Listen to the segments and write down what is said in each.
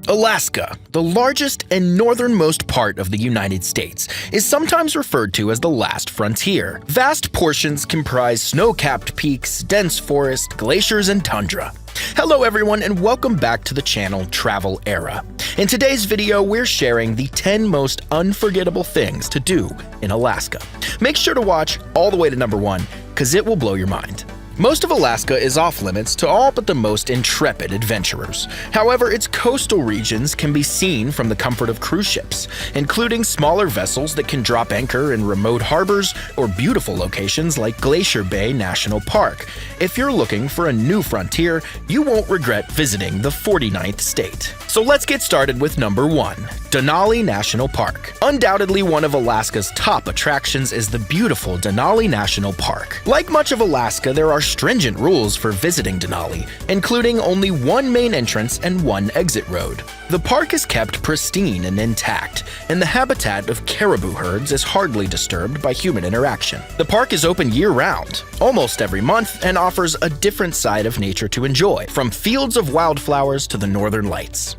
Alaska, the largest and northernmost part of the United States, is sometimes referred to as the last frontier. Vast portions comprise snow-capped peaks, dense forest, glaciers, and tundra. Hello everyone and welcome back to the channel Travel Era. In today's video, we're sharing the 10 most unforgettable things to do in Alaska. Make sure to watch all the way to number 1, because it will blow your mind. Most of Alaska is off-limits to all but the most intrepid adventurers. However, its coastal regions can be seen from the comfort of cruise ships, including smaller vessels that can drop anchor in remote harbors or beautiful locations like Glacier Bay National Park. If you're looking for a new frontier, you won't regret visiting the 49th state. So let's get started with number 1, Denali National Park. Undoubtedly one of Alaska's top attractions is the beautiful Denali National Park. Like much of Alaska, there are stringent rules for visiting Denali, including only one main entrance and one exit road. The park is kept pristine and intact, and the habitat of caribou herds is hardly disturbed by human interaction. The park is open year-round, almost every month, and offers a different side of nature to enjoy, from fields of wildflowers to the northern lights.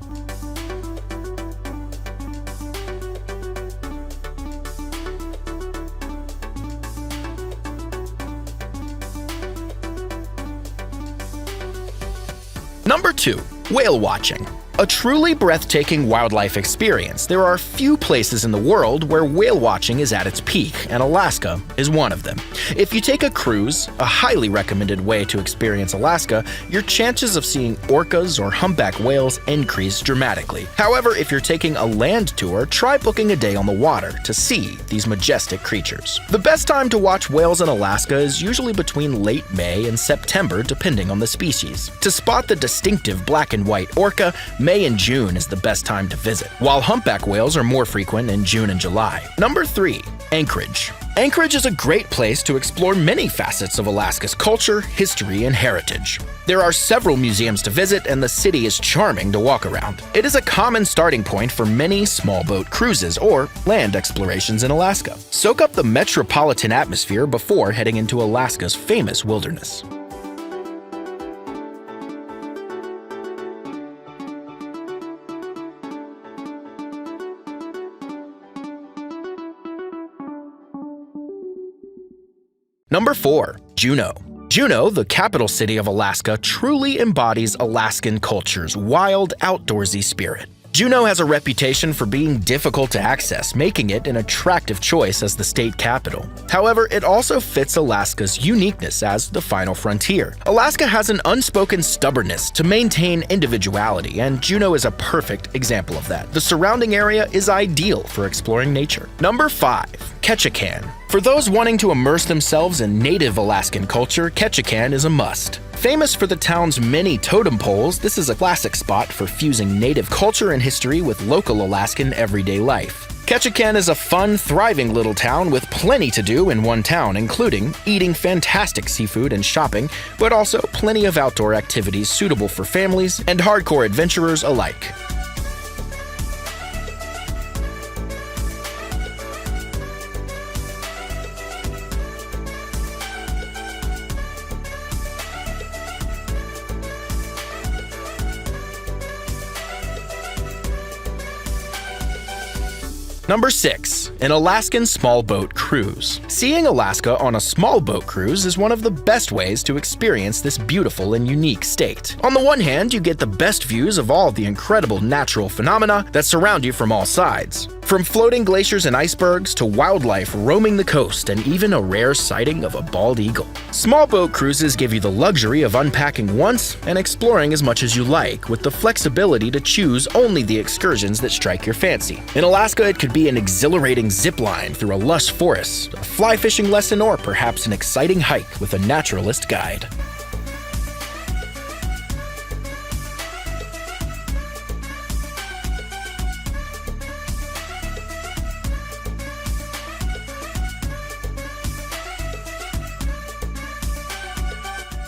Number 2, whale watching. A truly breathtaking wildlife experience. There are few places in the world where whale watching is at its peak, and Alaska is one of them. If you take a cruise, a highly recommended way to experience Alaska, your chances of seeing orcas or humpback whales increase dramatically. However, if you're taking a land tour, try booking a day on the water to see these majestic creatures. The best time to watch whales in Alaska is usually between late May and September, depending on the species. To spot the distinctive black and white orca, May and June is the best time to visit, while humpback whales are more frequent in June and July. Number 3, Anchorage. Anchorage is a great place to explore many facets of Alaska's culture, history, and heritage. There are several museums to visit, and the city is charming to walk around. It is a common starting point for many small boat cruises or land explorations in Alaska. Soak up the metropolitan atmosphere before heading into Alaska's famous wilderness. Number 4, Juneau. Juneau, the capital city of Alaska, truly embodies Alaskan culture's wild, outdoorsy spirit. Juneau has a reputation for being difficult to access, making it an attractive choice as the state capital. However, it also fits Alaska's uniqueness as the final frontier. Alaska has an unspoken stubbornness to maintain individuality, and Juneau is a perfect example of that. The surrounding area is ideal for exploring nature. Number 5, Ketchikan. For those wanting to immerse themselves in native Alaskan culture, Ketchikan is a must. Famous for the town's many totem poles, this is a classic spot for fusing native culture and history with local Alaskan everyday life. Ketchikan is a fun, thriving little town with plenty to do in one town, including eating fantastic seafood and shopping, but also plenty of outdoor activities suitable for families and hardcore adventurers alike. Number 6, an Alaskan small boat cruise. Seeing Alaska on a small boat cruise is one of the best ways to experience this beautiful and unique state. On the one hand, you get the best views of all the incredible natural phenomena that surround you from all sides. From floating glaciers and icebergs to wildlife roaming the coast and even a rare sighting of a bald eagle. Small boat cruises give you the luxury of unpacking once and exploring as much as you like, with the flexibility to choose only the excursions that strike your fancy. In Alaska, it could be an exhilarating zip line through a lush forest, a fly fishing lesson, or perhaps an exciting hike with a naturalist guide.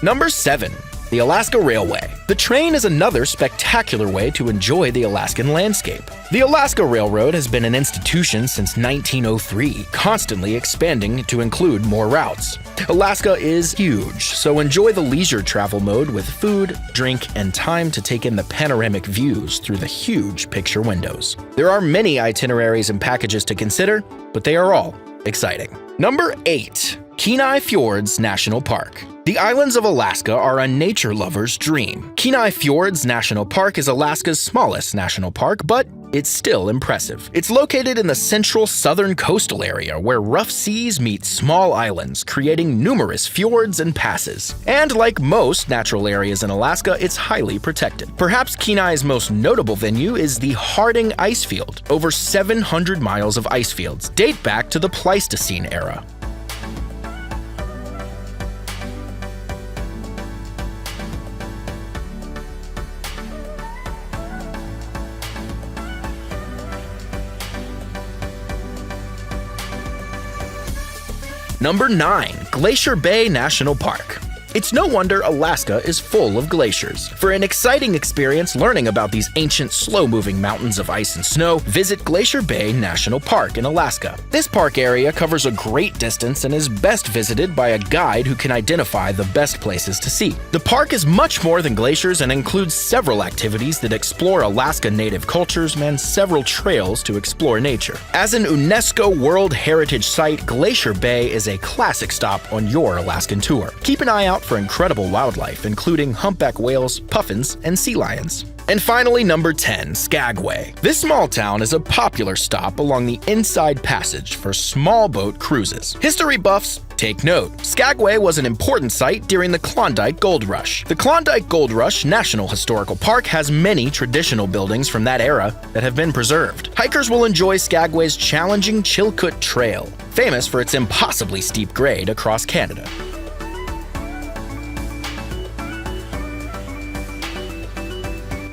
Number 7, The Alaska Railway. The train is another spectacular way to enjoy the Alaskan landscape. The Alaska Railroad has been an institution since 1903, constantly expanding to include more routes. Alaska is huge, so enjoy the leisure travel mode with food, drink, and time to take in the panoramic views through the huge picture windows. There are many itineraries and packages to consider, but they are all exciting. Number 8. Kenai Fjords National Park. The islands of Alaska are a nature lover's dream. Kenai Fjords National Park is Alaska's smallest national park, but it's still impressive. It's located in the central southern coastal area where rough seas meet small islands, creating numerous fjords and passes. And like most natural areas in Alaska, it's highly protected. Perhaps Kenai's most notable venue is the Harding Ice Field. Over 700 miles of ice fields date back to the Pleistocene era. Number 9. Glacier Bay National Park. It's no wonder Alaska is full of glaciers. For an exciting experience learning about these ancient, slow-moving mountains of ice and snow, visit Glacier Bay National Park in Alaska. This park area covers a great distance and is best visited by a guide who can identify the best places to see. The park is much more than glaciers and includes several activities that explore Alaska native cultures and several trails to explore nature. As an UNESCO World Heritage Site, Glacier Bay is a classic stop on your Alaskan tour. Keep an eye out for incredible wildlife, including humpback whales, puffins, and sea lions. And finally, number 10, Skagway. This small town is a popular stop along the Inside Passage for small boat cruises. History buffs, take note. Skagway was an important site during the Klondike Gold Rush. The Klondike Gold Rush National Historical Park has many traditional buildings from that era that have been preserved. Hikers will enjoy Skagway's challenging Chilkoot Trail, famous for its impossibly steep grade across Canada.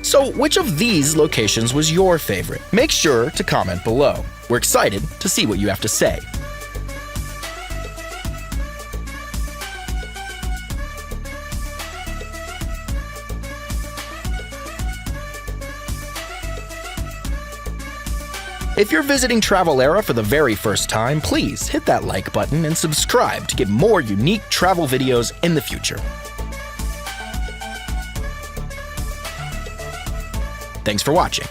So, which of these locations was your favorite? Make sure to comment below. We're excited to see what you have to say. If you're visiting Travelera for the very first time, please hit that like button and subscribe to get more unique travel videos in the future. Thanks for watching.